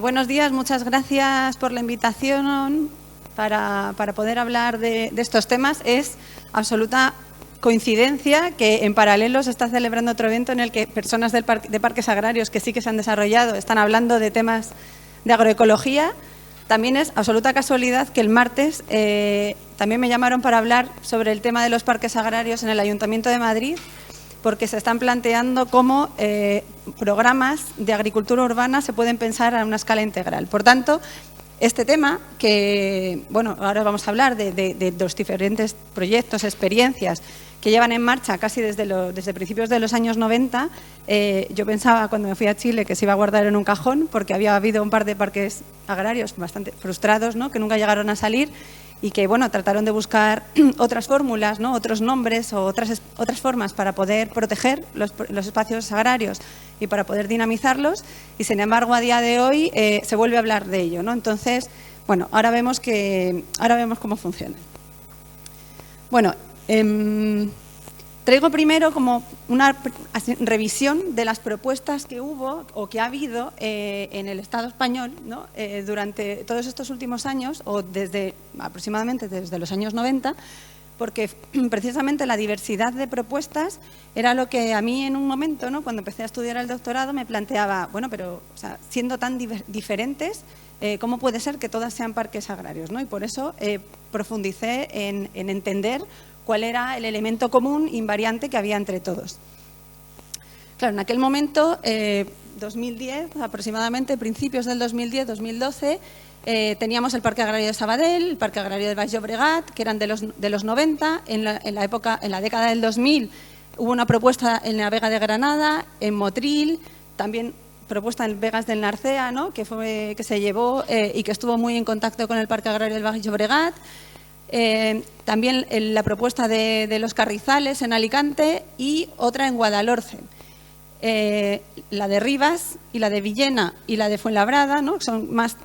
Buenos días, muchas gracias por la invitación para poder hablar de estos temas. Es absoluta coincidencia que en paralelo se está celebrando otro evento en el que personas de parques agrarios que sí que se han desarrollado están hablando de temas de agroecología. También es absoluta casualidad que el martes también me llamaron para hablar sobre el tema de los parques agrarios en el Ayuntamiento de Madrid, porque se están planteando cómo programas de agricultura urbana se pueden pensar a una escala integral. Por tanto, este tema, que bueno, ahora vamos a hablar de los diferentes proyectos, experiencias que llevan en marcha casi desde principios de los años 90, yo pensaba cuando me fui a Chile que se iba a guardar en un cajón porque había habido un par de parques agrarios bastante frustrados, ¿no?, que nunca llegaron a salir y que bueno, trataron de buscar otras fórmulas, ¿no?, otros nombres o otras formas para poder proteger los espacios agrarios y para poder dinamizarlos, y sin embargo a día de hoy se vuelve a hablar de ello, ¿no? Entonces, bueno, ahora vemos cómo funciona. Bueno, traigo primero como una revisión de las propuestas que hubo o que ha habido en el Estado español, ¿no?, durante todos estos últimos años, o aproximadamente desde los años 90, porque precisamente la diversidad de propuestas era lo que a mí en un momento, ¿no?, cuando empecé a estudiar el doctorado, me planteaba, bueno, pero o sea, siendo tan diferentes, ¿cómo puede ser que todas sean parques agrarios, ¿no? Y por eso profundicé en entender cuál era el elemento común invariante que había entre todos. Claro, en aquel momento, 2010, aproximadamente, principios del 2010-2012, teníamos el Parque Agrario de Sabadell, el Parque Agrario del Baix Llobregat, que eran de los 90. En la década del 2000 hubo una propuesta en la Vega de Granada, en Motril, también propuesta en Vegas del Narcea, ¿no?, que se llevó y que estuvo muy en contacto con el Parque Agrario del Baix Llobregat. También la propuesta de los Carrizales en Alicante y otra en Guadalhorce. La de Rivas y la de Villena y la de Fuenlabrada, ¿no?, son más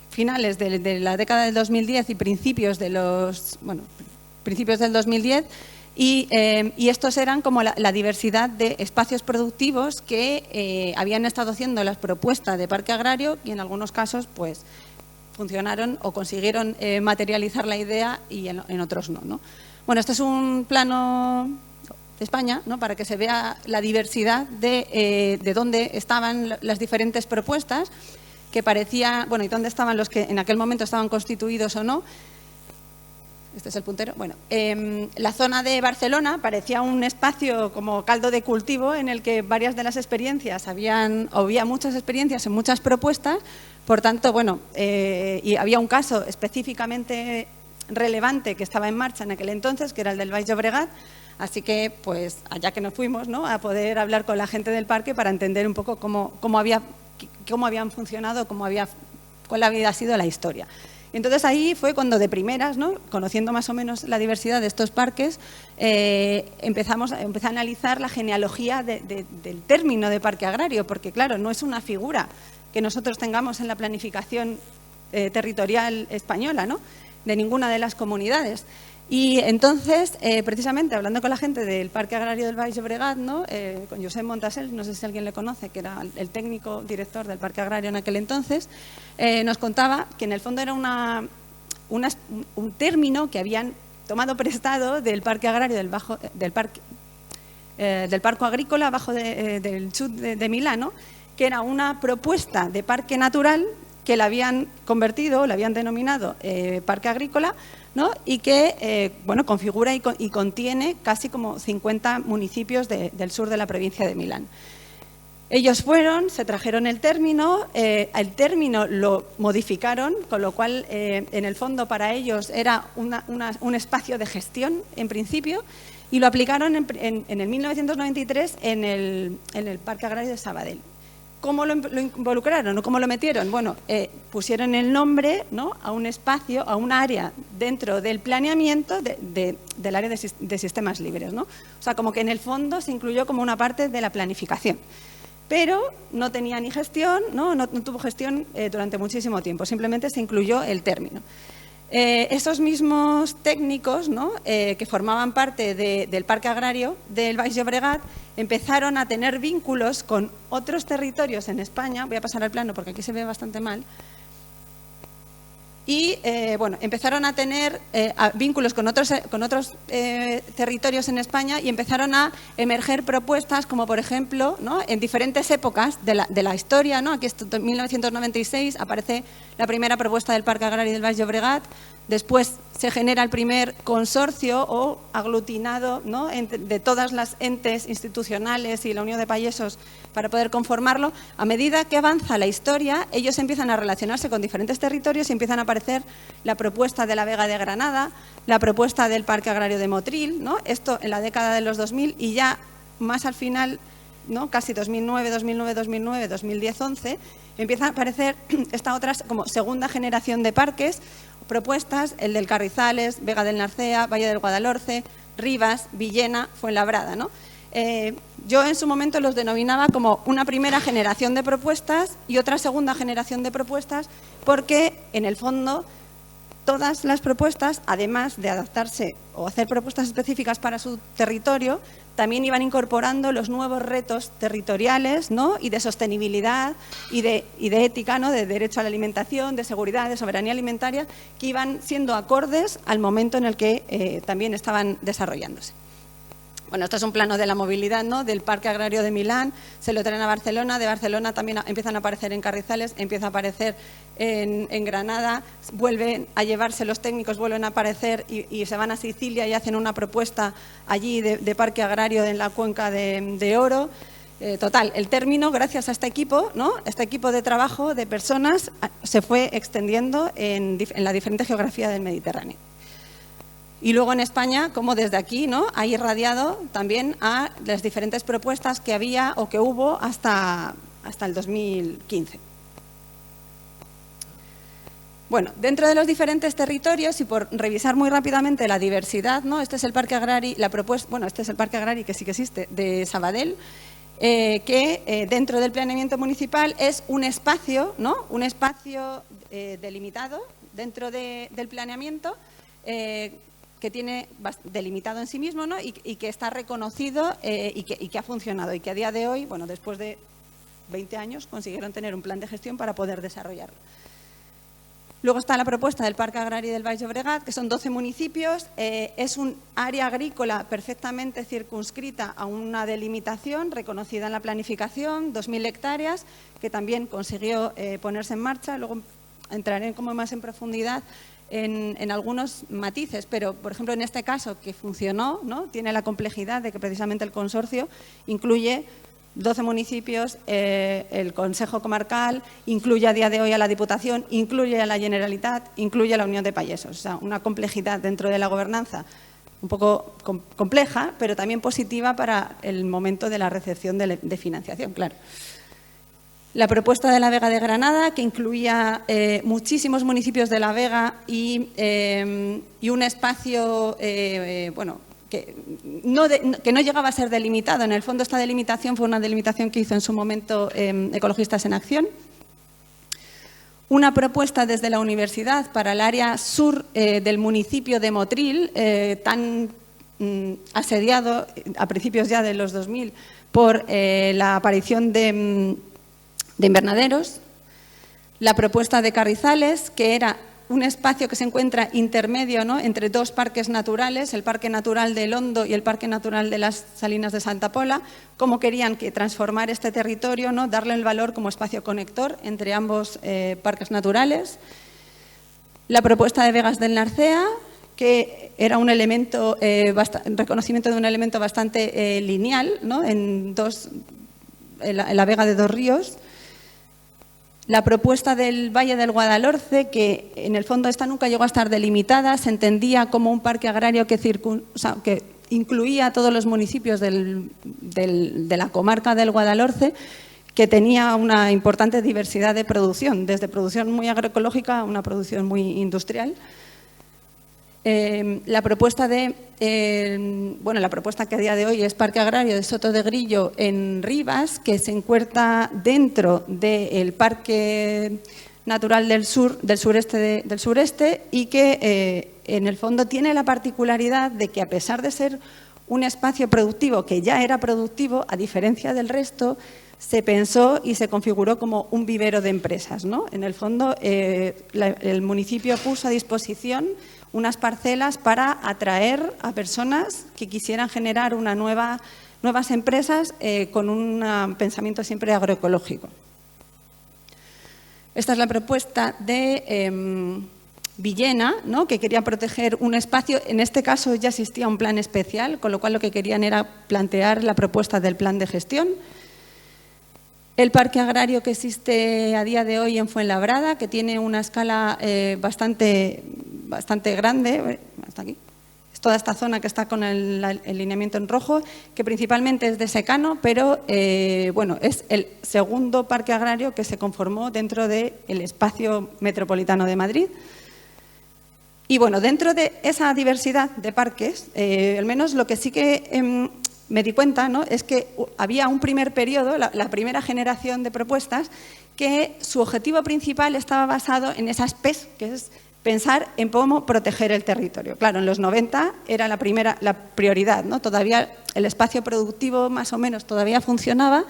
finales de la década del 2010 y principios del 2010, y estos eran como la diversidad de espacios productivos que habían estado haciendo las propuestas de parque agrario y en algunos casos pues funcionaron o consiguieron materializar la idea y en otros no, ¿no? Bueno, este es un plano de España, ¿no?, para que se vea la diversidad de dónde estaban las diferentes propuestas, que parecía, bueno, y dónde estaban los que en aquel momento estaban constituidos o no. Este es el puntero. Bueno, la zona de Barcelona parecía un espacio como caldo de cultivo en el que varias de las experiencias había muchas experiencias en muchas propuestas. Por tanto, bueno, y había un caso específicamente relevante que estaba en marcha en aquel entonces, que era el del Baix Llobregat. Así que, pues, allá que nos fuimos, ¿no?, a poder hablar con la gente del parque para entender un poco cómo habían funcionado, cuál había sido la historia. Entonces ahí fue cuando de primeras, ¿no?, conociendo más o menos la diversidad de estos parques, empecé a analizar la genealogía del término de parque agrario, porque claro, no es una figura que nosotros tengamos en la planificación territorial española, ¿no?, de ninguna de las comunidades. Y entonces, precisamente hablando con la gente del Parque Agrario del Baix Llobregat, ¿no?, con Josep Montasel, no sé si alguien le conoce, que era el técnico director del Parque Agrario en aquel entonces, nos contaba que en el fondo era un término que habían tomado prestado del Parque Agrario del Parco Agrícola del Sud de Milano, que era una propuesta de parque natural que la habían convertido, la habían denominado parque agrícola, ¿no?, y que bueno, configura y contiene casi como 50 municipios del sur de la provincia de Milán. Ellos se trajeron el término lo modificaron, con lo cual en el fondo para ellos era un espacio de gestión en principio, y lo aplicaron en el 1993 en el Parque Agrario de Sabadell. ¿Cómo lo involucraron o cómo lo metieron? Bueno, pusieron el nombre, ¿no?, a un espacio, a un área dentro del planeamiento del área de sistemas libres, ¿no? O sea, como que en el fondo se incluyó como una parte de la planificación. Pero no tenía ni gestión, no tuvo gestión durante muchísimo tiempo, simplemente se incluyó el término. Esos mismos técnicos, ¿no? Que formaban parte del Parque Agrario del Baix Llobregat empezaron a tener vínculos con otros territorios en España. Voy a pasar al plano porque aquí se ve bastante mal. Y bueno, empezaron a tener vínculos con otros territorios en España y empezaron a emerger propuestas como, por ejemplo, ¿no? En diferentes épocas de la historia, ¿no? Aquí en 1996 aparece la primera propuesta del Parque Agrario del Baix Llobregat. Después se genera el primer consorcio o aglutinado, ¿no? De todas las entes institucionales y la Unión de Payesos para poder conformarlo. A medida que avanza la historia, ellos empiezan a relacionarse con diferentes territorios y empiezan a aparecer la propuesta de la Vega de Granada, la propuesta del Parque Agrario de Motril, ¿no? Esto en la década de los 2000 y ya más al final, ¿no? Casi 2009, 2010, 11, empieza a aparecer esta otra como segunda generación de parques, propuestas, el del Carrizales, Vega del Narcea, Valle del Guadalhorce, Rivas, Villena, Fuenlabrada, ¿no? Yo en su momento los denominaba como una primera generación de propuestas y otra segunda generación de propuestas porque en el fondo todas las propuestas, además de adaptarse o hacer propuestas específicas para su territorio, también iban incorporando los nuevos retos territoriales, ¿no? Y de sostenibilidad y de ética, ¿no? De derecho a la alimentación, de seguridad, de soberanía alimentaria, que iban siendo acordes al momento en el que también estaban desarrollándose. Bueno, esto es un plano de la movilidad, ¿no? Del Parque Agrario de Milán, se lo traen a Barcelona, de Barcelona también empiezan a aparecer en Carrizales, empieza a aparecer en Granada, vuelven a llevarse los técnicos, vuelven a aparecer y se van a Sicilia y hacen una propuesta allí de Parque Agrario en la cuenca de Oro. Total, el término, gracias a este equipo, ¿no? Este equipo de trabajo de personas se fue extendiendo en la diferente geografía del Mediterráneo. Y luego en España, como desde aquí, ¿no? Ha irradiado también a las diferentes propuestas que había o que hubo hasta el 2015. Bueno, dentro de los diferentes territorios, y por revisar muy rápidamente la diversidad, ¿no? Este es el Parque Agrario, este es el Parque Agrario que sí que existe, de Sabadell, que dentro del planeamiento municipal es un espacio, ¿no? Un espacio delimitado dentro del planeamiento, que tiene delimitado en sí mismo, ¿no? y que está reconocido y que ha funcionado y que a día de hoy, bueno, después de 20 años, consiguieron tener un plan de gestión para poder desarrollarlo. Luego está la propuesta del Parque Agrario del Baix Llobregat, que son 12 municipios, es un área agrícola perfectamente circunscrita a una delimitación reconocida en la planificación, 2.000 hectáreas, que también consiguió ponerse en marcha. Luego entraré como más en profundidad en algunos matices, pero por ejemplo en este caso que funcionó, ¿no? Tiene la complejidad de que precisamente el consorcio incluye 12 municipios, el Consejo Comarcal, incluye a día de hoy a la Diputación, incluye a la Generalitat, incluye a la Unión de Payesos. O sea, una complejidad dentro de la gobernanza un poco compleja, pero también positiva para el momento de la recepción de financiación, claro. La propuesta de la Vega de Granada, que incluía muchísimos municipios de la Vega y un espacio, bueno, que no llegaba a ser delimitado. En el fondo, esta delimitación fue una delimitación que hizo en su momento Ecologistas en Acción. Una propuesta desde la universidad para el área sur del municipio de Motril, tan asediado a principios ya de los 2000 por la aparición de invernaderos. La propuesta de Carrizales, que era un espacio que se encuentra intermedio, ¿no? Entre dos parques naturales, el Parque Natural del Hondo y el Parque Natural de las Salinas de Santa Pola, cómo querían que transformar este territorio, ¿no? Darle el valor como espacio conector entre ambos parques naturales. La propuesta de Vegas del Narcea, que era un elemento, reconocimiento de un elemento bastante lineal, ¿no? En la Vega de Dos Ríos. La propuesta del Valle del Guadalhorce, que en el fondo esta nunca llegó a estar delimitada, se entendía como un parque agrario que incluía a todos los municipios de la comarca del Guadalhorce, que tenía una importante diversidad de producción, desde producción muy agroecológica a una producción muy industrial. La propuesta la propuesta que a día de hoy es Parque Agrario de Soto de Grillo en Rivas, que se encuentra dentro del Parque natural del sureste y que en el fondo tiene la particularidad de que, a pesar de ser un espacio productivo que ya era productivo, a diferencia del resto, se pensó y se configuró como un vivero de empresas, ¿no? En el fondo, el municipio puso a disposición unas parcelas para atraer a personas que quisieran generar nuevas empresas con un pensamiento siempre agroecológico. Esta es la propuesta de Villena, ¿no?, que quería proteger un espacio. En este caso ya existía un plan especial, con lo cual lo que querían era plantear la propuesta del plan de gestión. El parque agrario que existe a día de hoy en Fuenlabrada, que tiene una escala bastante grande, hasta aquí. Es toda esta zona que está con el lineamiento en rojo, que principalmente es de secano, pero bueno, es el segundo parque agrario que se conformó dentro del espacio metropolitano de Madrid. Y bueno, dentro de esa diversidad de parques, al menos lo que sí que me di cuenta, ¿no?, es que había un primer periodo, la primera generación de propuestas, que su objetivo principal estaba basado en esas PES, que es pensar en cómo proteger el territorio. Claro, en los 90 era la prioridad, ¿no? Todavía el espacio productivo más o menos todavía funcionaba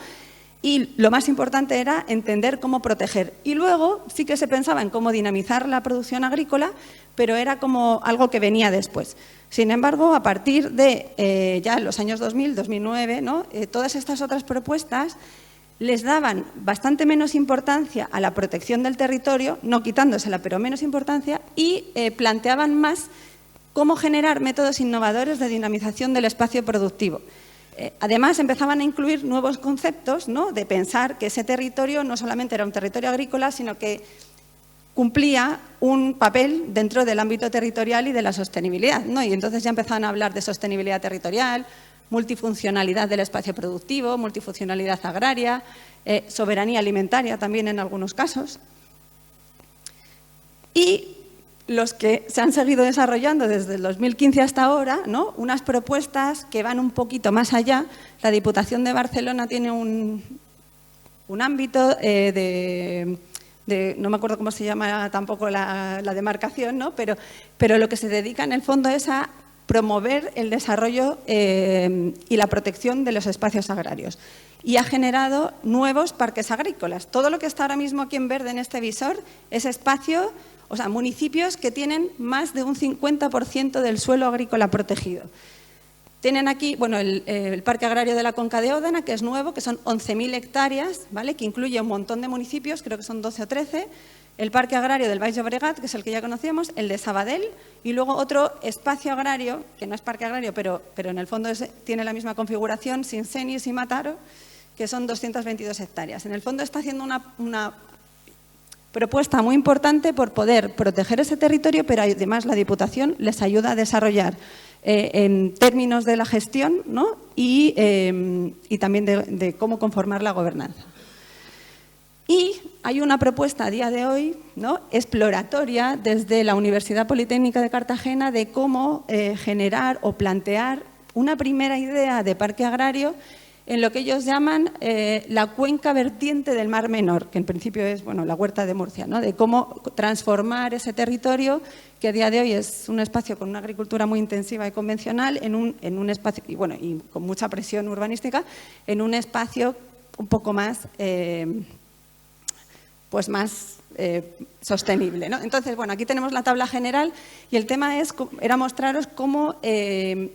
y lo más importante era entender cómo proteger. Y luego sí que se pensaba en cómo dinamizar la producción agrícola, pero era como algo que venía después. Sin embargo, a partir de ya los años 2000, 2009, ¿no?, todas estas otras propuestas les daban bastante menos importancia a la protección del territorio, no quitándosela, pero menos importancia, y planteaban más cómo generar métodos innovadores de dinamización del espacio productivo. Además, empezaban a incluir nuevos conceptos, ¿no?, de pensar que ese territorio no solamente era un territorio agrícola, sino que cumplía un papel dentro del ámbito territorial y de la sostenibilidad, ¿no? Y entonces ya empezaban a hablar de sostenibilidad territorial, multifuncionalidad del espacio productivo, multifuncionalidad agraria, soberanía alimentaria también en algunos casos. Y los que se han seguido desarrollando desde el 2015 hasta ahora, ¿no?, unas propuestas que van un poquito más allá. La Diputación de Barcelona tiene un ámbito no me acuerdo cómo se llama tampoco la demarcación, ¿no?, pero lo que se dedica en el fondo es a promover el desarrollo y la protección de los espacios agrarios. Y ha generado nuevos parques agrícolas. Todo lo que está ahora mismo aquí en verde en este visor es espacio, o sea, municipios que tienen más de un 50% del suelo agrícola protegido. Tienen aquí, bueno, el Parque Agrario de la Conca de Òdena, que es nuevo, que son 11.000 hectáreas, ¿vale?, que incluye un montón de municipios, creo que son 12 o 13. El Parque Agrario del Baix Llobregat, que es el que ya conocíamos, el de Sabadell, y luego otro espacio agrario, que no es parque agrario, pero en el fondo tiene la misma configuración, Sinsenis y Mataro, que son 222 hectáreas. En el fondo está haciendo una propuesta muy importante por poder proteger ese territorio, pero además la Diputación les ayuda a desarrollar en términos de la gestión, ¿no?, y también de cómo conformar la gobernanza. Y hay una propuesta a día de hoy, ¿no?, exploratoria desde la Universidad Politécnica de Cartagena de cómo generar o plantear una primera idea de parque agrario en lo que ellos llaman la cuenca vertiente del Mar Menor, que en principio es, bueno, la Huerta de Murcia, ¿no?, de cómo transformar ese territorio, que a día de hoy es un espacio con una agricultura muy intensiva y convencional, en un espacio, y bueno, y con mucha presión urbanística, en un espacio un poco más pues más sostenible, ¿no? Entonces, bueno, aquí tenemos la tabla general y el tema era mostraros cómo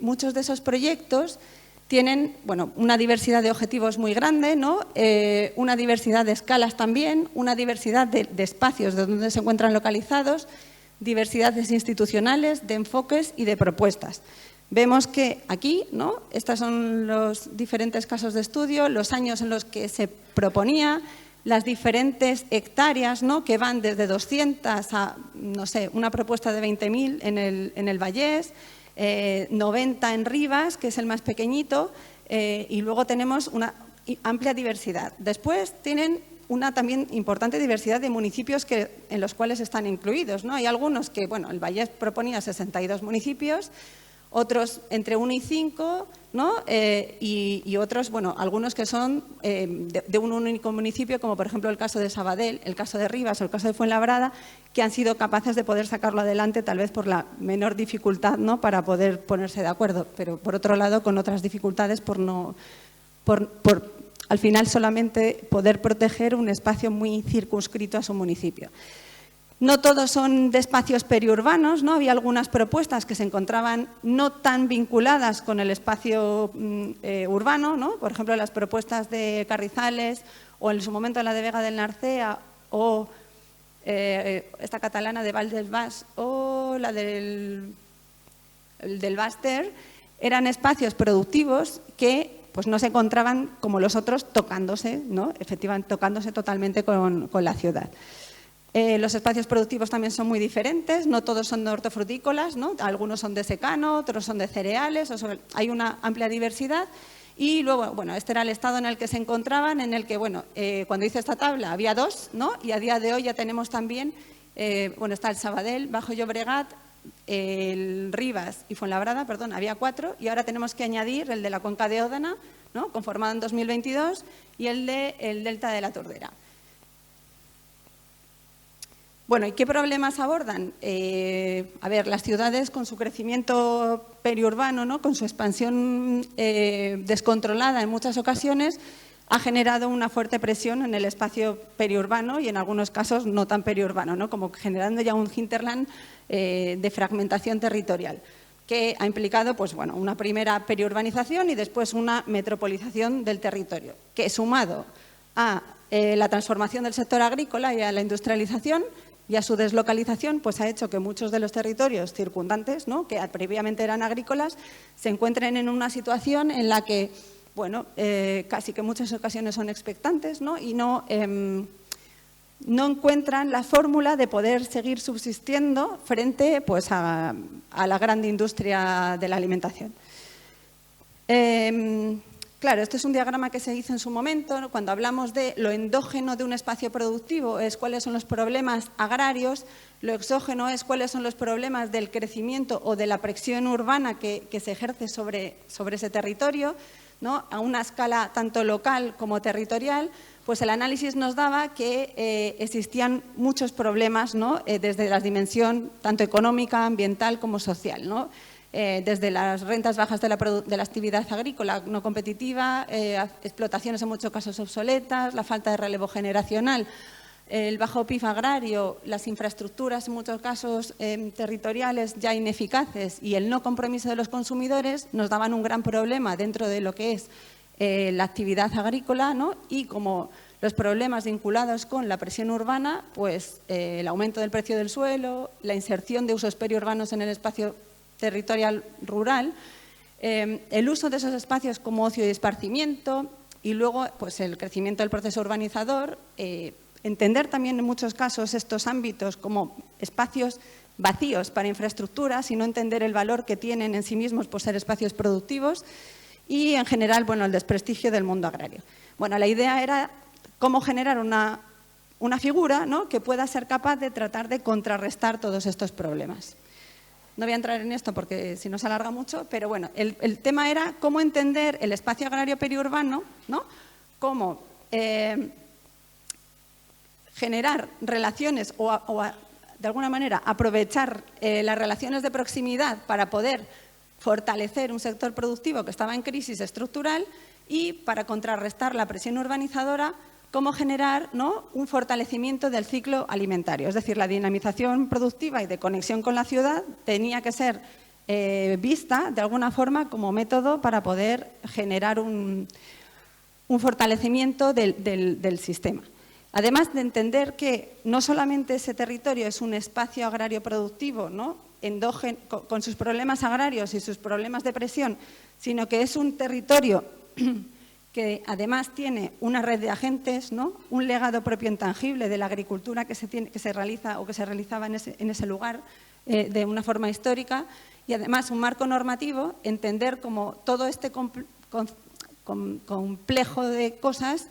muchos de esos proyectos tienen, bueno, una diversidad de objetivos muy grande, ¿no?, una diversidad de escalas también, una diversidad de espacios de donde se encuentran localizados, diversidades institucionales, de enfoques y de propuestas. Vemos que aquí, ¿no?, estos son los diferentes casos de estudio, los años en los que se proponía, las diferentes hectáreas, ¿no?, que van desde 200 a, no sé, una propuesta de 20.000 en el Vallés, 90 en Rivas, que es el más pequeñito, y luego tenemos una amplia diversidad. Después tienen una también importante diversidad de municipios en los cuales están incluidos, ¿no? Hay algunos que, bueno, el Vallés proponía 62 municipios, otros entre 1 y 5, ¿no? Y otros, bueno, algunos que son de un único municipio, como por ejemplo el caso de Sabadell, el caso de Rivas o el caso de Fuenlabrada, que han sido capaces de poder sacarlo adelante, tal vez por la menor dificultad, ¿no? Para poder ponerse de acuerdo, pero por otro lado con otras dificultades por al final solamente poder proteger un espacio muy circunscrito a su municipio. No todos son de espacios periurbanos, ¿no? Había algunas propuestas que se encontraban no tan vinculadas con el espacio urbano, ¿no? Por ejemplo, las propuestas de Carrizales o en su momento la de Vega del Narcea o esta catalana de Val del Bas o la del Bàster, eran espacios productivos que pues, no se encontraban como los otros tocándose, ¿no? Efectivamente, tocándose totalmente con la ciudad. Los espacios productivos también son muy diferentes, no todos son de hortofrutícolas, ¿no? Algunos son de secano, otros son de cereales, hay una amplia diversidad. Y luego, bueno, este era el estado en el que se encontraban, en el que, bueno, cuando hice esta tabla había 2, ¿no? Y a día de hoy ya tenemos también, bueno, está el Sabadell, Bajo Llobregat, el Rivas y Fuenlabrada, perdón, había 4, y ahora tenemos que añadir el de la Cuenca de Òdena, ¿no? Conformado en 2022, y el Delta de la Tordera. Bueno, ¿y qué problemas abordan? A ver, las ciudades con su crecimiento periurbano, ¿no? Con su expansión descontrolada en muchas ocasiones, ha generado una fuerte presión en el espacio periurbano y en algunos casos no tan periurbano, ¿no? Como generando ya un hinterland de fragmentación territorial, que ha implicado pues, bueno, una primera periurbanización y después una metropolización del territorio, que sumado a la transformación del sector agrícola y a la industrialización y a su deslocalización, pues ha hecho que muchos de los territorios circundantes, ¿no? Que previamente eran agrícolas, se encuentren en una situación en la que, bueno, casi que en muchas ocasiones son expectantes, ¿no? Y no encuentran la fórmula de poder seguir subsistiendo frente pues, a la gran industria de la alimentación. Claro, este es un diagrama que se hizo en su momento, ¿no? Cuando hablamos de lo endógeno de un espacio productivo, es cuáles son los problemas agrarios, lo exógeno es cuáles son los problemas del crecimiento o de la presión urbana que se ejerce sobre ese territorio, ¿no? A una escala tanto local como territorial, pues el análisis nos daba que existían muchos problemas, ¿no? Desde la dimensión tanto económica, ambiental como social, ¿no? Desde las rentas bajas de la actividad agrícola no competitiva, explotaciones en muchos casos obsoletas, la falta de relevo generacional, el bajo PIB agrario, las infraestructuras en muchos casos territoriales ya ineficaces y el no compromiso de los consumidores nos daban un gran problema dentro de lo que es la actividad agrícola, ¿no? Y como los problemas vinculados con la presión urbana, pues el aumento del precio del suelo, la inserción de usos periurbanos en el espacio territorial rural, el uso de esos espacios como ocio y esparcimiento y luego pues, el crecimiento del proceso urbanizador, entender también en muchos casos estos ámbitos como espacios vacíos para infraestructuras y no entender el valor que tienen en sí mismos por ser espacios productivos y en general bueno, el desprestigio del mundo agrario. Bueno, la idea era cómo generar una figura, ¿no? Que pueda ser capaz de tratar de contrarrestar todos estos problemas. No voy a entrar en esto porque si no se alarga mucho, pero bueno, el tema era cómo entender el espacio agrario periurbano, ¿no? Cómo generar relaciones o de alguna manera aprovechar las relaciones de proximidad para poder fortalecer un sector productivo que estaba en crisis estructural y para contrarrestar la presión urbanizadora, cómo generar, ¿no? Un fortalecimiento del ciclo alimentario. Es decir, la dinamización productiva y de conexión con la ciudad tenía que ser vista de alguna forma como método para poder generar un fortalecimiento del sistema. Además de entender que no solamente ese territorio es un espacio agrario productivo, ¿no? Endógeno, con sus problemas agrarios y sus problemas de presión, sino que es un territorio que además tiene una red de agentes, ¿no? Un legado propio intangible de la agricultura que se realiza o que se realizaba en ese lugar de una forma histórica y además un marco normativo, entender como todo este complejo de cosas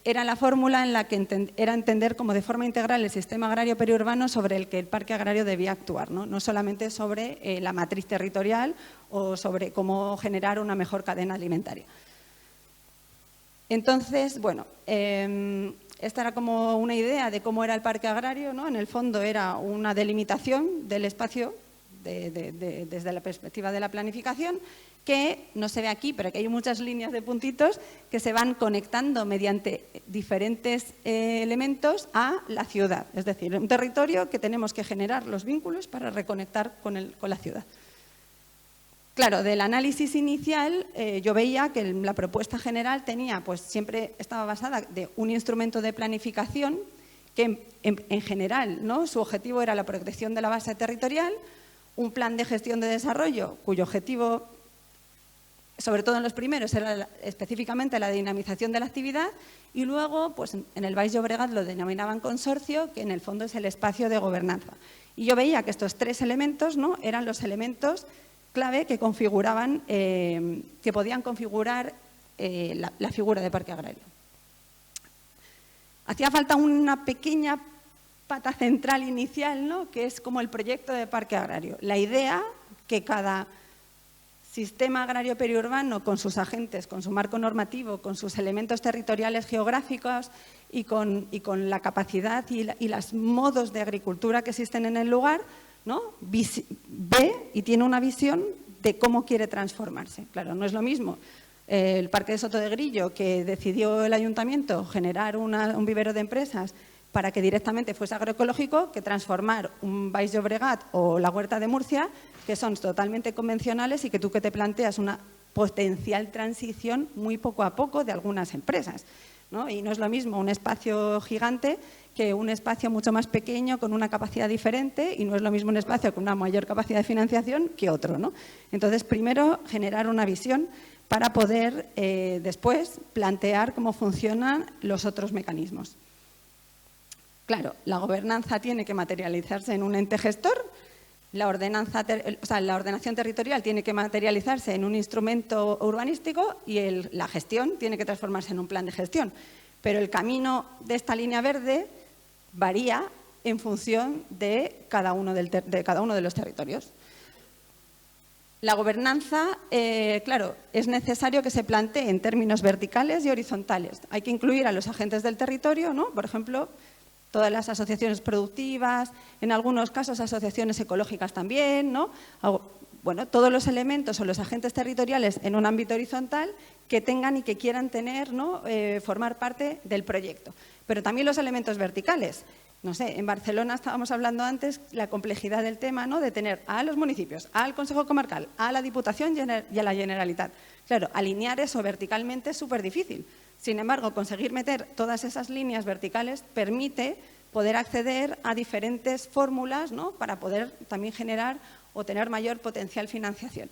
era la fórmula en la que era entender como de forma integral el sistema agrario periurbano sobre el que el parque agrario debía actuar, no solamente sobre la matriz territorial o sobre cómo generar una mejor cadena alimentaria. Entonces, bueno, esta era como una idea de cómo era el parque agrario, ¿no? En el fondo era una delimitación del espacio desde la perspectiva de la planificación, que no se ve aquí, pero que hay muchas líneas de puntitos que se van conectando mediante diferentes elementos a la ciudad. Es decir, un territorio que tenemos que generar los vínculos para reconectar con la ciudad. Claro, del análisis inicial yo veía que la propuesta general tenía, pues siempre estaba basada de un instrumento de planificación que en general, ¿no? Su objetivo era la protección de la base territorial, un plan de gestión de desarrollo cuyo objetivo, sobre todo en los primeros, era específicamente la dinamización de la actividad, y luego, pues en el Baix Llobregat lo denominaban consorcio, que en el fondo es el espacio de gobernanza. Y yo veía que estos tres elementos, ¿no? Eran los elementos clave que configuraban, que podían configurar la figura de parque agrario. Hacía falta una pequeña pata central inicial, ¿no? Que es como el proyecto de parque agrario. La idea que cada sistema agrario periurbano, con sus agentes, con su marco normativo, con sus elementos territoriales geográficos y con la capacidad y los modos de agricultura que existen en el lugar, ¿no? Ve y tiene una visión de cómo quiere transformarse. Claro, no es lo mismo el Parque de Soto de Grillo, que decidió el ayuntamiento generar un vivero de empresas para que directamente fuese agroecológico, que transformar un Baix Llobregat o la Huerta de Murcia, que son totalmente convencionales y que tú que te planteas una potencial transición muy poco a poco de algunas empresas, ¿no? Y no es lo mismo un espacio gigante que un espacio mucho más pequeño con una capacidad diferente, y no es lo mismo un espacio con una mayor capacidad de financiación que otro, ¿no? Entonces, primero, generar una visión para poder después plantear cómo funcionan los otros mecanismos. Claro, la gobernanza tiene que materializarse en un ente gestor, la ordenación territorial tiene que materializarse en un instrumento urbanístico y la gestión tiene que transformarse en un plan de gestión. Pero el camino de esta línea verde varía en función de cada uno de los territorios. La gobernanza, claro, es necesario que se plantee en términos verticales y horizontales. Hay que incluir a los agentes del territorio, ¿no? Por ejemplo, todas las asociaciones productivas, en algunos casos asociaciones ecológicas también, ¿no? Bueno, todos los elementos o los agentes territoriales en un ámbito horizontal que tengan y que quieran tener, ¿no? Formar parte del proyecto. Pero también los elementos verticales. No sé, en Barcelona estábamos hablando antes la complejidad del tema, ¿no? De tener a los municipios, al Consejo Comarcal, a la Diputación y a la Generalitat. Claro, alinear eso verticalmente es súper difícil. Sin embargo, conseguir meter todas esas líneas verticales permite poder acceder a diferentes fórmulas, ¿no? Para poder también generar o tener mayor potencial financiación.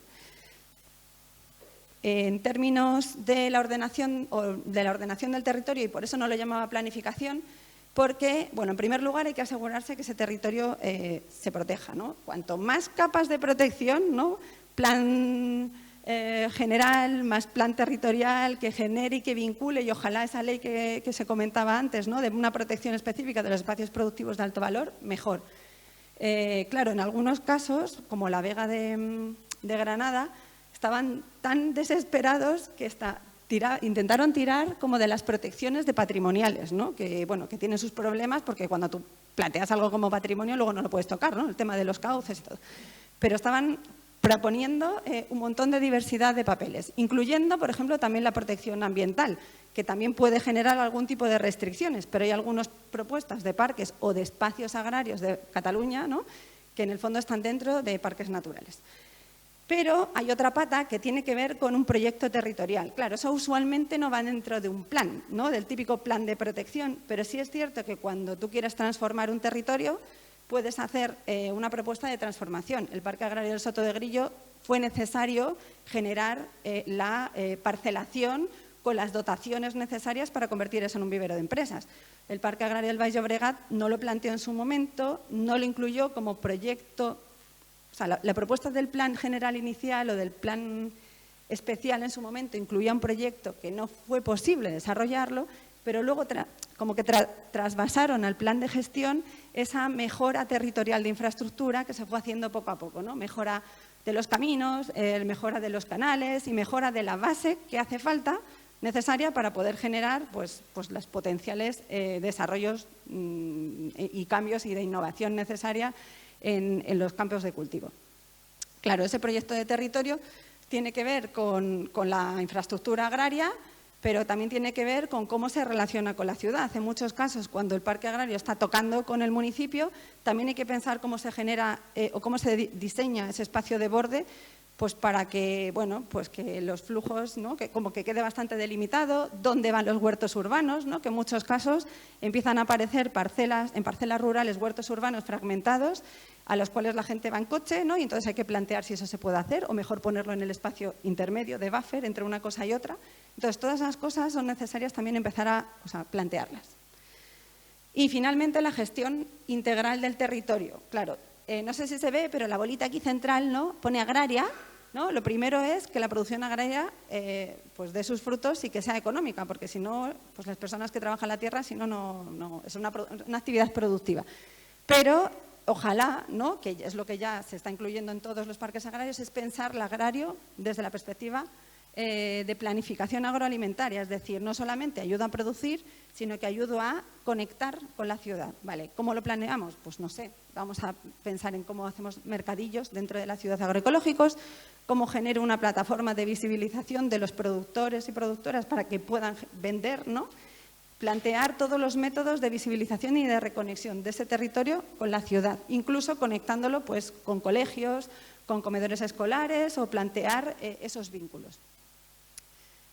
En términos de la ordenación del territorio, y por eso no lo llamaba planificación, porque, bueno, en primer lugar hay que asegurarse que ese territorio se proteja, ¿no? Cuanto más capas de protección, ¿no? Plan general, más plan territorial que genere y que vincule, y ojalá esa ley que se comentaba antes, ¿no? De una protección específica de los espacios productivos de alto valor, mejor. Claro, en algunos casos, como la Vega de Granada, estaban tan desesperados que intentaron tirar como de las protecciones de patrimoniales, ¿no? Que, bueno, que tienen sus problemas porque cuando tú planteas algo como patrimonio luego no lo puedes tocar, ¿no? El tema de los cauces y todo. Pero estaban proponiendo un montón de diversidad de papeles, incluyendo, por ejemplo, también la protección ambiental, que también puede generar algún tipo de restricciones, pero hay algunas propuestas de parques o de espacios agrarios de Cataluña, ¿no? Que en el fondo están dentro de parques naturales. Pero hay otra pata que tiene que ver con un proyecto territorial. Claro, eso usualmente no va dentro de un plan, ¿no? Del típico plan de protección, pero sí es cierto que cuando tú quieres transformar un territorio, puedes hacer una propuesta de transformación. El Parque Agrario del Soto de Grillo fue necesario generar la parcelación con las dotaciones necesarias para convertir eso en un vivero de empresas. El Parque Agrario del Baix Llobregat no lo planteó en su momento, no lo incluyó como proyecto. O sea, la propuesta del plan general inicial o del plan especial en su momento incluía un proyecto que no fue posible desarrollarlo, pero luego como que trasvasaron al plan de gestión esa mejora territorial de infraestructura que se fue haciendo poco a poco, ¿no? Mejora de los caminos, mejora de los canales y mejora de la base que hace falta necesaria para poder generar pues los potenciales desarrollos y cambios y de innovación necesaria en los campos de cultivo. Claro, ese proyecto de territorio tiene que ver con la infraestructura agraria, pero también tiene que ver con cómo se relaciona con la ciudad. En muchos casos, cuando el parque agrario está tocando con el municipio, también hay que pensar cómo se genera o cómo se diseña ese espacio de borde, pues para que, bueno, pues que los flujos, ¿no? Que como que quede bastante delimitado, dónde van los huertos urbanos, ¿no? Que en muchos casos empiezan a aparecer en parcelas rurales, huertos urbanos fragmentados, a los cuales la gente va en coche, ¿no? Y entonces hay que plantear si eso se puede hacer o mejor ponerlo en el espacio intermedio de buffer entre una cosa y otra. Entonces, todas esas cosas son necesarias también empezar a plantearlas. Y finalmente, la gestión integral del territorio. Claro, no sé si se ve, pero la bolita aquí central, ¿no? Pone agraria, ¿no? Lo primero es que la producción agraria pues dé sus frutos y que sea económica, porque si no, pues las personas que trabajan la tierra, si no, no es una actividad productiva. Pero ojalá, ¿no? Que es lo que ya se está incluyendo en todos los parques agrarios, es pensar el agrario desde la perspectiva de planificación agroalimentaria, es decir, no solamente ayuda a producir, sino que ayuda a conectar con la ciudad. ¿Vale? ¿Cómo lo planeamos? Pues no sé, vamos a pensar en cómo hacemos mercadillos dentro de la ciudad agroecológicos, cómo genero una plataforma de visibilización de los productores y productoras para que puedan vender, ¿no? Plantear todos los métodos de visibilización y de reconexión de ese territorio con la ciudad, incluso conectándolo pues, con colegios, con comedores escolares o plantear esos vínculos.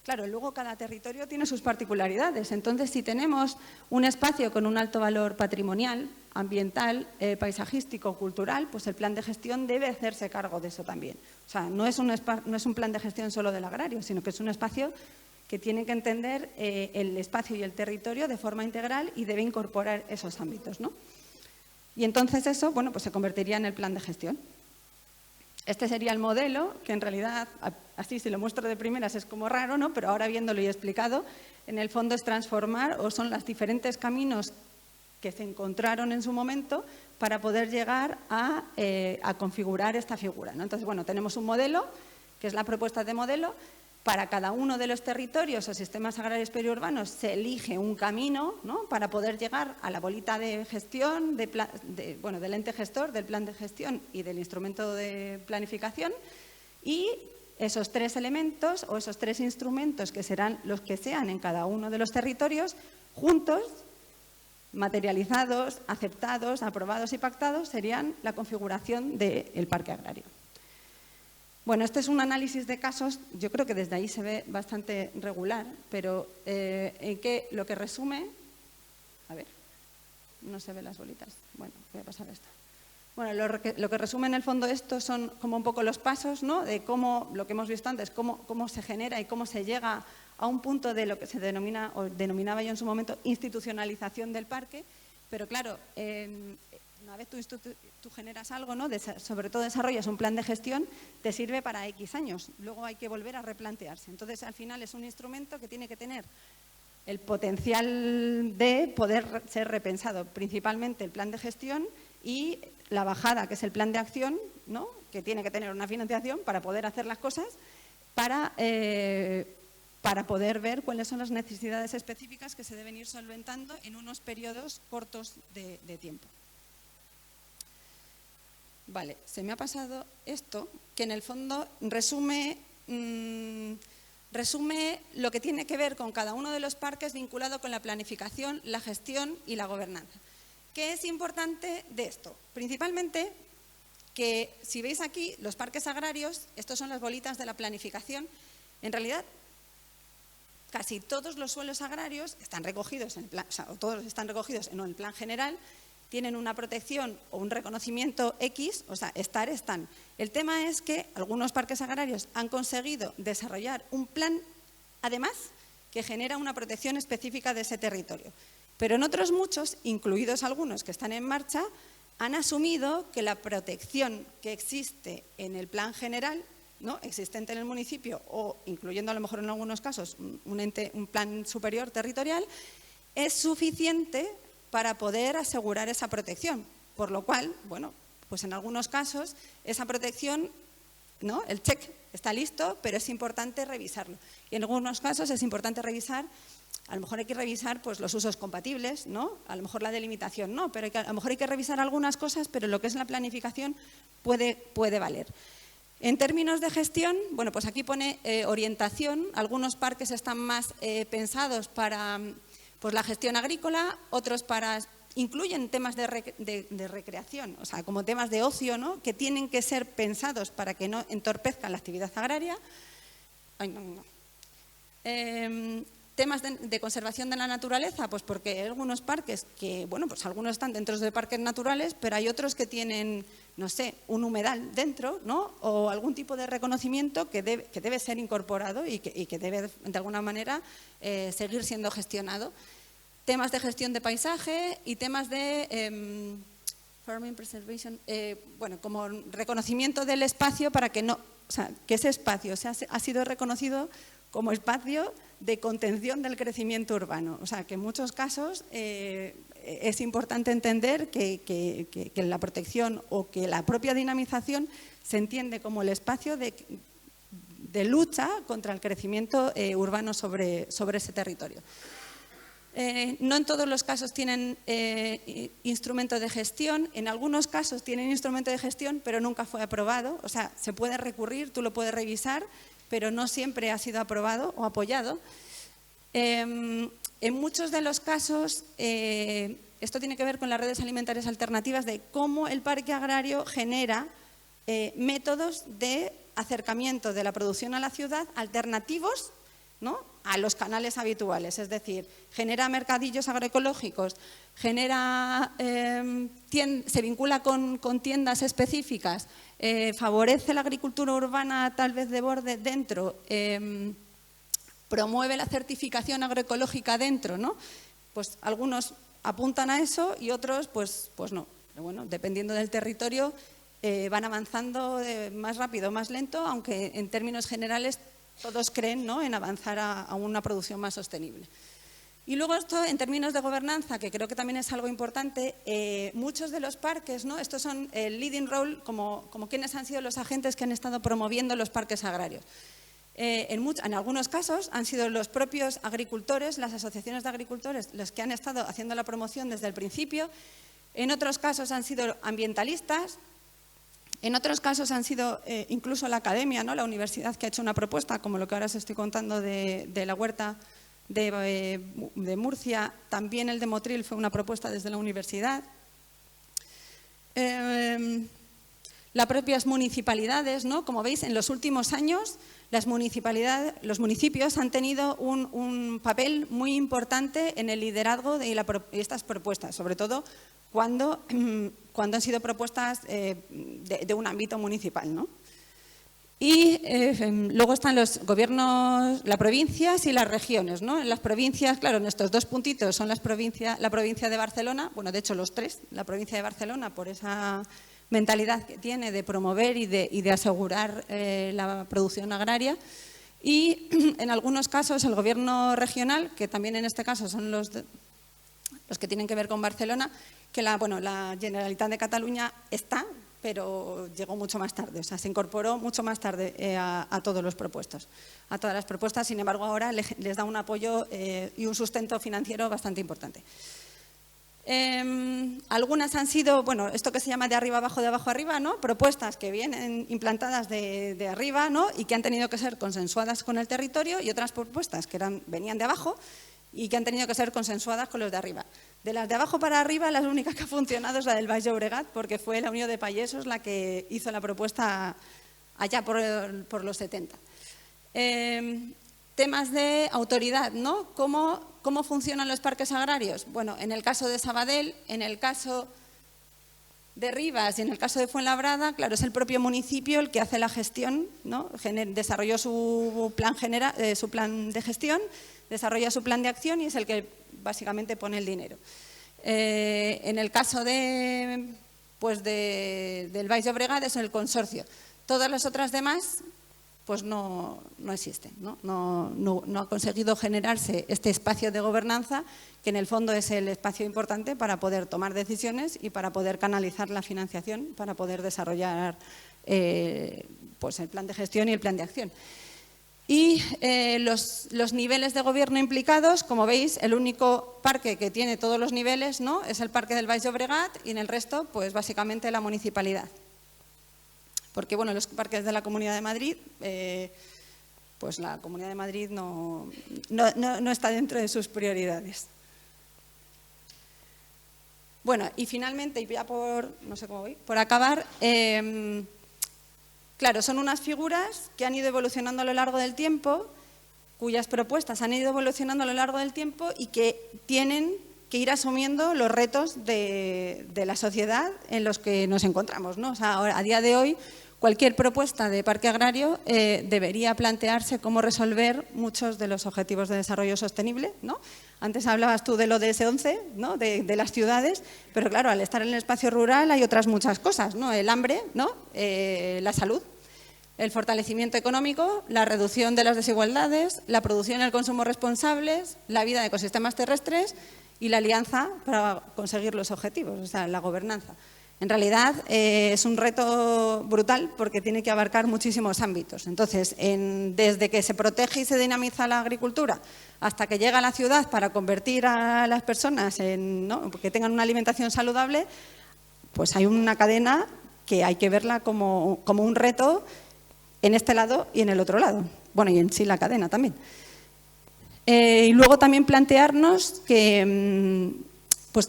Claro, luego cada territorio tiene sus particularidades. Entonces, si tenemos un espacio con un alto valor patrimonial, ambiental, paisajístico, cultural, pues el plan de gestión debe hacerse cargo de eso también. O sea, no es un plan de gestión solo del agrario, sino que es un espacio que tiene que entender el espacio y el territorio de forma integral y debe incorporar esos ámbitos, ¿no? Y entonces eso, bueno, pues se convertiría en el plan de gestión. Este sería el modelo, que en realidad, así si lo muestro de primeras es como raro, ¿no? Pero ahora viéndolo y explicado, en el fondo es transformar o son los diferentes caminos que se encontraron en su momento para poder llegar a configurar esta figura, ¿no? Entonces, bueno, tenemos un modelo, que es la propuesta de modelo. Para cada uno de los territorios o sistemas agrarios periurbanos se elige un camino, ¿no? Para poder llegar a la bolita de gestión, del ente gestor, del plan de gestión y del instrumento de planificación. Y esos tres elementos o esos tres instrumentos que serán los que sean en cada uno de los territorios, juntos, materializados, aceptados, aprobados y pactados, serían la configuración del parque agrario. Bueno, este es un análisis de casos, yo creo que desde ahí se ve bastante regular, pero en que lo que resume, a ver, no se ven las bolitas, bueno, voy a pasar esto. Bueno, lo que resume en el fondo esto son como un poco los pasos, ¿no? De cómo, lo que hemos visto antes, cómo se genera y cómo se llega a un punto de lo que se denomina, o denominaba yo en su momento, institucionalización del parque, pero claro, una vez tú generas algo, ¿no? Sobre todo desarrollas un plan de gestión, te sirve para X años. Luego hay que volver a replantearse. Entonces, al final es un instrumento que tiene que tener el potencial de poder ser repensado. Principalmente el plan de gestión y la bajada, que es el plan de acción, ¿no? Que tiene que tener una financiación para poder hacer las cosas, para poder ver cuáles son las necesidades específicas que se deben ir solventando en unos periodos cortos de tiempo. Vale, se me ha pasado esto, que en el fondo resume lo que tiene que ver con cada uno de los parques vinculado con la planificación, la gestión y la gobernanza. ¿Qué es importante de esto? Principalmente que, si veis aquí, los parques agrarios, estos son las bolitas de la planificación, en realidad casi todos los suelos agrarios están recogidos en el plan, o todos están recogidos en el plan general, tienen una protección o un reconocimiento X, o sea, están. El tema es que algunos parques agrarios han conseguido desarrollar un plan, además, que genera una protección específica de ese territorio. Pero en otros muchos, incluidos algunos que están en marcha, han asumido que la protección que existe en el plan general, ¿no? Existente en el municipio o incluyendo a lo mejor en algunos casos un plan superior territorial, es suficiente para poder asegurar esa protección. Por lo cual, bueno, pues en algunos casos esa protección, ¿no? El check está listo, pero es importante revisarlo. Y en algunos casos es importante revisar, a lo mejor hay que revisar pues, los usos compatibles, ¿no? A lo mejor la delimitación no, pero a lo mejor hay que revisar algunas cosas, pero lo que es la planificación puede valer. En términos de gestión, bueno, pues aquí pone orientación. Algunos parques están más pensados para pues, la gestión agrícola, otros incluyen temas de recreación, o sea, como temas de ocio, ¿no? Que tienen que ser pensados para que no entorpezcan la actividad agraria. Ay, no. Temas de conservación de la naturaleza, pues porque hay algunos parques que, bueno, pues algunos están dentro de parques naturales, pero hay otros que tienen, no sé, un humedal dentro, ¿no? O algún tipo de reconocimiento que debe ser incorporado y que debe, de alguna manera, seguir siendo gestionado. Temas de gestión de paisaje y temas de farming preservation, bueno, como reconocimiento del espacio para que no, o sea, que ese espacio ha sido reconocido como espacio de contención del crecimiento urbano. O sea, que en muchos casos es importante entender que la protección o que la propia dinamización se entiende como el espacio de lucha contra el crecimiento urbano sobre ese territorio. No en todos los casos tienen instrumento de gestión, en algunos casos tienen instrumento de gestión, pero nunca fue aprobado. O sea, se puede recurrir, tú lo puedes revisar, pero no siempre ha sido aprobado o apoyado. En muchos de los casos, esto tiene que ver con las redes alimentarias alternativas, de cómo el parque agrario genera métodos de acercamiento de la producción a la ciudad alternativos, ¿no?, a los canales habituales. Es decir, genera mercadillos agroecológicos, se vincula con tiendas específicas, favorece la agricultura urbana tal vez de borde dentro, promueve la certificación agroecológica dentro, ¿no? Pues algunos apuntan a eso y otros pues no. Pero bueno, dependiendo del territorio van avanzando más rápido o más lento, aunque en términos generales todos creen, ¿no?, en avanzar a una producción más sostenible. Y luego esto, en términos de gobernanza, que creo que también es algo importante, muchos de los parques, ¿no?, estos son el leading role, como quienes han sido los agentes que han estado promoviendo los parques agrarios. En algunos casos han sido los propios agricultores, las asociaciones de agricultores, los que han estado haciendo la promoción desde el principio. En otros casos han sido ambientalistas. En otros casos han sido incluso la academia, ¿no?, la universidad, que ha hecho una propuesta, como lo que ahora os estoy contando de la huerta de Murcia. También el de Motril fue una propuesta desde la universidad. Las propias municipalidades, ¿no? Como veis, en los últimos años los municipios han tenido un papel muy importante en el liderazgo de estas propuestas, sobre todo cuando han sido propuestas de un ámbito municipal, ¿no? Y luego están los gobiernos, las provincias y las regiones, ¿no? En las provincias, claro, en estos dos puntitos son la provincia de Barcelona, bueno, de hecho los tres, la provincia de Barcelona, por esa mentalidad que tiene de promover y de asegurar la producción agraria. Y en algunos casos el gobierno regional, que también en este caso son los que tienen que ver con Barcelona, que la Generalitat de Cataluña está, pero llegó mucho más tarde, o sea, se incorporó mucho más tarde a todas las propuestas. Sin embargo, ahora les da un apoyo y un sustento financiero bastante importante. Algunas han sido, bueno, esto que se llama de arriba abajo, de abajo arriba, ¿no?, propuestas que vienen implantadas de arriba, ¿no?, y que han tenido que ser consensuadas con el territorio, y otras propuestas que venían de abajo y que han tenido que ser consensuadas con los de arriba. De las de abajo para arriba, la única que ha funcionado es la del Baix Llobregat, porque fue la Unión de Payesos la que hizo la propuesta allá por los 70. Temas de autoridad, ¿no? ¿Cómo funcionan los parques agrarios? Bueno, en el caso de Sabadell, en el caso de Rivas y en el caso de Fuenlabrada, claro, es el propio municipio el que hace la gestión, ¿no? Desarrolló su plan de gestión, desarrolla su plan de acción y es el que básicamente pone el dinero. En el caso del Baix Llobregat es el consorcio. Todas las otras demás pues no existe, no ha conseguido generarse este espacio de gobernanza que en el fondo es el espacio importante para poder tomar decisiones y para poder canalizar la financiación, para poder desarrollar pues el plan de gestión y el plan de acción. Y los niveles de gobierno implicados, como veis, el único parque que tiene todos los niveles, ¿no?, es el Parque del Baix Llobregat, y en el resto, pues básicamente la municipalidad. Porque, bueno, los parques de la Comunidad de Madrid, pues la Comunidad de Madrid no está dentro de sus prioridades. Bueno, y finalmente, y ya por acabar, claro, son unas figuras que han ido evolucionando a lo largo del tiempo, cuyas propuestas han ido evolucionando a lo largo del tiempo y que tienen que ir asumiendo los retos de la sociedad en los que nos encontramos, ¿no? O sea, ahora, a día de hoy, cualquier propuesta de parque agrario debería plantearse cómo resolver muchos de los objetivos de desarrollo sostenible, ¿no? Antes hablabas tú del ODS 11, ¿no?, de las ciudades, pero claro, al estar en el espacio rural hay otras muchas cosas, ¿no? El hambre, ¿no?, la salud, el fortalecimiento económico, la reducción de las desigualdades, la producción y el consumo responsables, la vida de ecosistemas terrestres y la alianza para conseguir los objetivos, o sea, la gobernanza. En realidad es un reto brutal porque tiene que abarcar muchísimos ámbitos. Entonces, desde que se protege y se dinamiza la agricultura hasta que llega a la ciudad para convertir a las personas en, ¿no?, que tengan una alimentación saludable, pues hay una cadena que hay que verla como un reto en este lado y en el otro lado. Bueno, y en sí la cadena también. Y luego también plantearnos que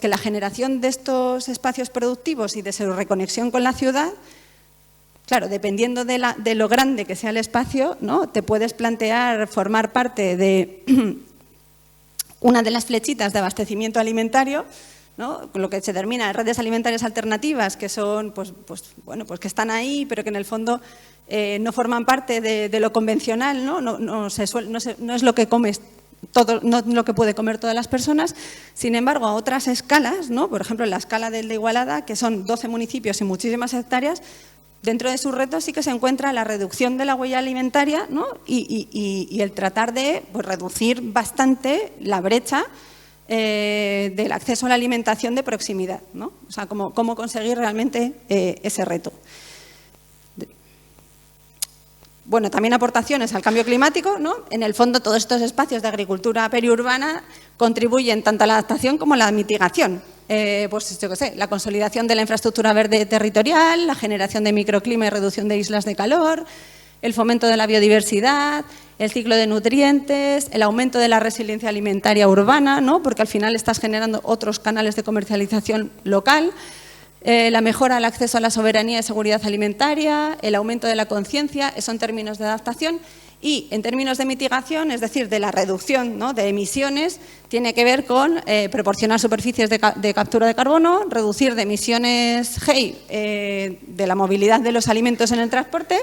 la generación de estos espacios productivos y de su reconexión con la ciudad, claro, dependiendo de lo grande que sea el espacio, ¿no?, te puedes plantear formar parte de una de las flechitas de abastecimiento alimentario, ¿no?, con lo que se denomina redes alimentarias alternativas, que son, pues que están ahí, pero que en el fondo no forman parte de lo convencional, ¿no? No es lo que comes todo, no lo que puede comer todas las personas. Sin embargo, a otras escalas, ¿no?, por ejemplo, en la escala del de Igualada, que son 12 municipios y muchísimas hectáreas, dentro de sus retos sí que se encuentra la reducción de la huella alimentaria, ¿no?, y el tratar de, pues, reducir bastante la brecha del acceso a la alimentación de proximidad, ¿no? O sea, cómo conseguir realmente ese reto. Bueno, también aportaciones al cambio climático, ¿no? En el fondo, todos estos espacios de agricultura periurbana contribuyen tanto a la adaptación como a la mitigación. Pues yo qué sé, la consolidación de la infraestructura verde territorial, la generación de microclima y reducción de islas de calor, el fomento de la biodiversidad, el ciclo de nutrientes, el aumento de la resiliencia alimentaria urbana, ¿no?, porque al final estás generando otros canales de comercialización local, la mejora del acceso a la soberanía y seguridad alimentaria, el aumento de la conciencia, eso en términos de adaptación, y en términos de mitigación, es decir, de la reducción, ¿no?, de emisiones, tiene que ver con proporcionar superficies de captura de carbono, reducir de emisiones GEI de la movilidad de los alimentos en el transporte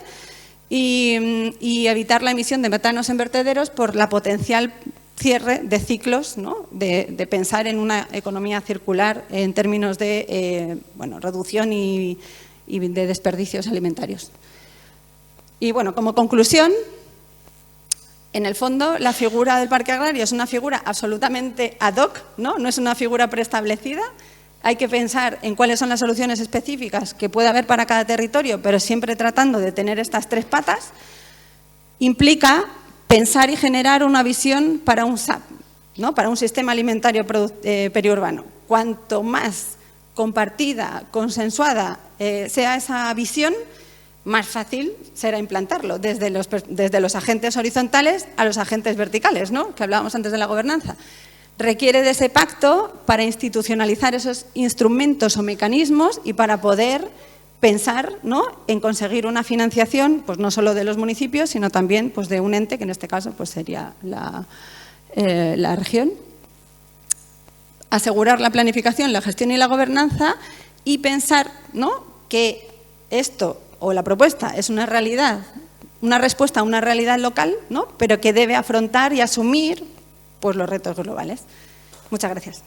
y evitar la emisión de metanos en vertederos por la potencial cierre de ciclos, ¿no?, de pensar en una economía circular en términos de reducción y de desperdicios alimentarios. Y bueno, como conclusión, en el fondo la figura del parque agrario es una figura absolutamente ad hoc, ¿no? No es una figura preestablecida. Hay que pensar en cuáles son las soluciones específicas que puede haber para cada territorio, pero siempre tratando de tener estas tres patas. Implica pensar y generar una visión para un SAP, ¿no?, para un sistema alimentario periurbano. Cuanto más compartida, consensuada sea esa visión, más fácil será implantarlo, desde los agentes horizontales a los agentes verticales, ¿no?, que hablábamos antes de la gobernanza. Requiere de ese pacto para institucionalizar esos instrumentos o mecanismos y para poder pensar, ¿no?, en conseguir una financiación, pues no solo de los municipios, sino también, pues, de un ente, que en este caso, pues, sería la región. Asegurar la planificación, la gestión y la gobernanza, y pensar, ¿no?, que esto o la propuesta es una realidad, una respuesta a una realidad local, ¿no?, pero que debe afrontar y asumir, pues, los retos globales. Muchas gracias.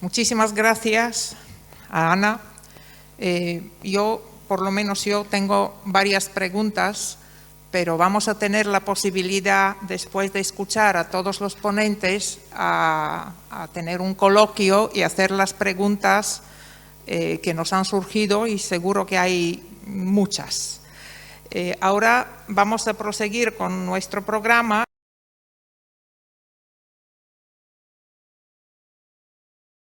Muchísimas gracias a Ana. Por lo menos yo tengo varias preguntas, pero vamos a tener la posibilidad, después de escuchar a todos los ponentes, a tener un coloquio y hacer las preguntas que nos han surgido, y seguro que hay muchas. Ahora vamos a proseguir con nuestro programa